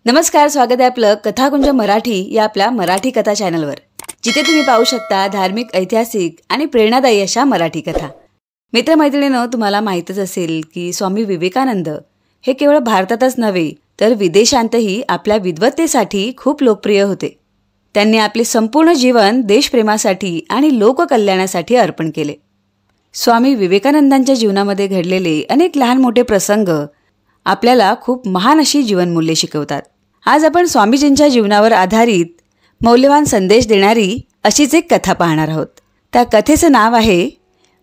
नमस्कार, स्वागत आहे आपलं कथाकुंज मराठी या आपल्या मराठी कथा चॅनलवर, जिथे तुम्ही पाहू शकता धार्मिक, ऐतिहासिक आणि प्रेरणादायी अशा मराठी कथा। मित्रमैत्रिणींनो, तुम्हाला माहीतच असेल की स्वामी विवेकानंद हे केवळ भारतातच नव्हे तर विदेशांतही आपल्या विद्वत्तेसाठी खूप लोकप्रिय होते। त्यांनी आपले संपूर्ण जीवन देशप्रेमासाठी आणि लोककल्याणासाठी अर्पण केले। स्वामी विवेकानंदांच्या जीवनामध्ये घडलेले अनेक लहान मोठे प्रसंग आपल्याला खूप महान अशी जीवनमूल्ये शिकवतात। आज आपण स्वामीजींच्या जीवनावर आधारित मौल्यवान संदेश देणारी अशीच एक कथा पाहणार आहोत। त्या कथेचं नाव आहे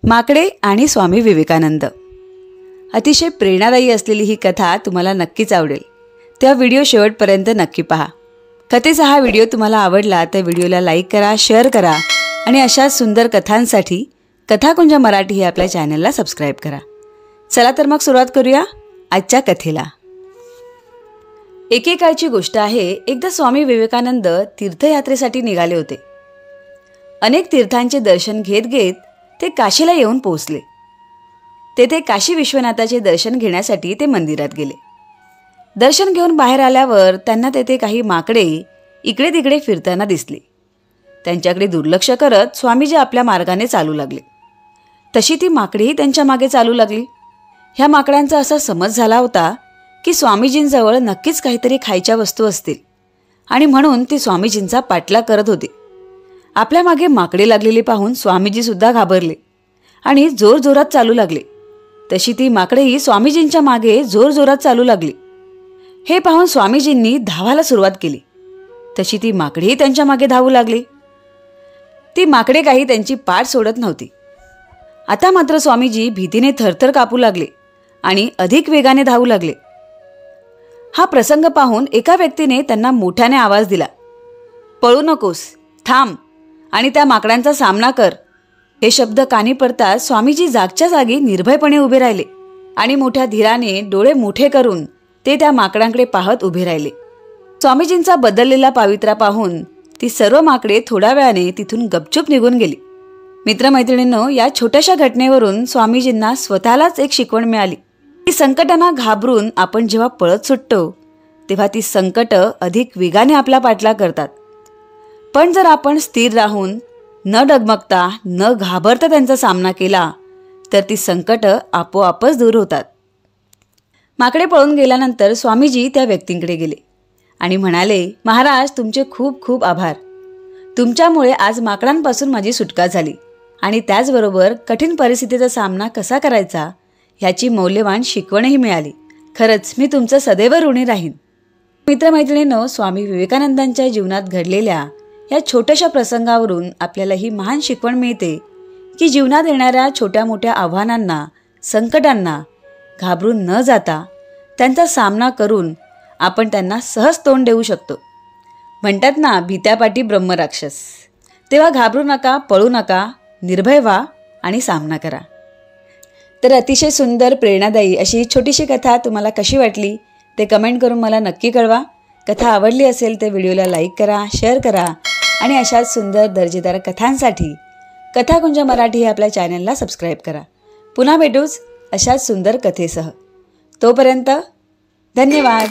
माकडे आणि स्वामी विवेकानंद। अतिशय प्रेरणादायी असलेली ही कथा तुम्हाला नक्कीच आवडेल, त्या व्हिडिओ शेवटपर्यंत नक्की पहा। कथेचा हा व्हिडिओ तुम्हाला आवडला तर व्हिडिओला लाईक करा, शेअर करा आणि अशा सुंदर कथांसाठी कथाकुंज मराठी हे आपल्या चॅनलला सबस्क्राईब करा। चला तर मग सुरुवात करूया आजच्या कथेला। एकेकाळची गोष्ट आहे, एकदा स्वामी विवेकानंद तीर्थयात्रेसाठी निघाले होते। अनेक तीर्थांचे दर्शन घेत घेत ते काशीला येऊन पोहोचले। तेथे काशी विश्वनाथाचे दर्शन घेण्यासाठी ते मंदिरात गेले। दर्शन घेऊन बाहेर आल्यावर त्यांना तेथे काही माकडे इकडे तिकडे फिरताना दिसले। त्यांच्याकडे दुर्लक्ष करत स्वामीजी आपल्या मार्गाने चालू लागले। तशी ती माकडेही त्यांच्या मागे चालू लागली। ह्या माकडांचा असा समज झाला होता की स्वामीजींजवळ नक्कीच काहीतरी खायच्या वस्तू असतील आणि म्हणून ती स्वामीजींचा पाठलाग करत होती। आपल्या मागे माकडे लागलेली पाहून स्वामीजी सुद्धा घाबरले आणि जोरजोरात चालू लागले। तशी ती माकडेही स्वामीजींच्या मागे जोरजोरात चालू लागली। हे पाहून स्वामीजींनी धावायला सुरुवात केली। तशी ती माकडेही त्यांच्या मागे धावू लागली। ती माकडे काही त्यांची पाठ सोडत नव्हती। आता मात्र स्वामीजी भीतीने थरथर कापू लागले आणि अधिक वेगाने धावू लागले। हा प्रसंग पाहून एका व्यक्तीने त्यांना मोठ्याने आवाज दिला, पळू नकोस, थांब आणि त्या माकडांचा सामना कर। हे शब्द कानी पडताच स्वामीजी जागच्या जागी निर्भयपणे उभे राहिले आणि मोठ्या धीराने डोळे मोठे करून ते त्या माकडांकडे पाहत उभे राहिले। स्वामीजींचा बदललेला पावित्रा पाहून ती सर्व माकडे थोड्या वेळाने तिथून गपचूप निघून गेली। मित्रमैत्रिणींनो, या छोट्याशा घटनेवरून स्वामीजींना स्वतःलाच एक शिकवण मिळाली की संकटांना घाबरून आपण जेव्हा पळत सुटतो तेव्हा ती संकट अधिक वेगाने आपला पाठलाग करतात। पण जर आपण स्थिर राहून न डगमगता न घाबरता त्यांचा सामना केला तर ती संकट आपोआपच दूर होतात। माकडे पळून गेल्यानंतर स्वामीजी त्या व्यक्तींकडे गेले आणि म्हणाले, महाराज, तुमचे खूप खूप आभार। तुमच्यामुळे आज माकडांपासून माझी सुटका झाली आणि त्याचबरोबर कठीण परिस्थितीचा सामना कसा करायचा ह्याची मौल्यवान शिकवणही मिळाली। खरंच मी तुमचं सदैव ऋणी राहीन। मित्रमैत्रिणींनो, स्वामी विवेकानंदांच्या जीवनात घडलेल्या या छोट्याशा प्रसंगावरून आपल्याला ही महान शिकवण मिळते की जीवनात येणाऱ्या छोट्या मोठ्या आव्हानांना, संकटांना घाबरून न जाता त्यांचा सामना करून आपण त्यांना सहज तोंड देऊ शकतो। म्हणतात ना, भीत्यापाठी ब्रह्मराक्षस। तेव्हा घाबरू नका, पळू नका, निर्भय व्हा आणि सामना करा। तर अतिशय सुंदर, प्रेरणादायी अशी छोटीशी कथा तुम्हाला कशी वाटली ते कमेंट करून मला नक्की कळवा। कथा आवडली असेल तर व्हिडिओला लाईक करा, शेअर करा आणि अशाच सुंदर दर्जेदार कथांसाठी कथाकुंज मराठी हे आपल्या चॅनलला सबस्क्राईब करा। पुन्हा भेटूच अशाच सुंदर कथेसह। तोपर्यंत धन्यवाद।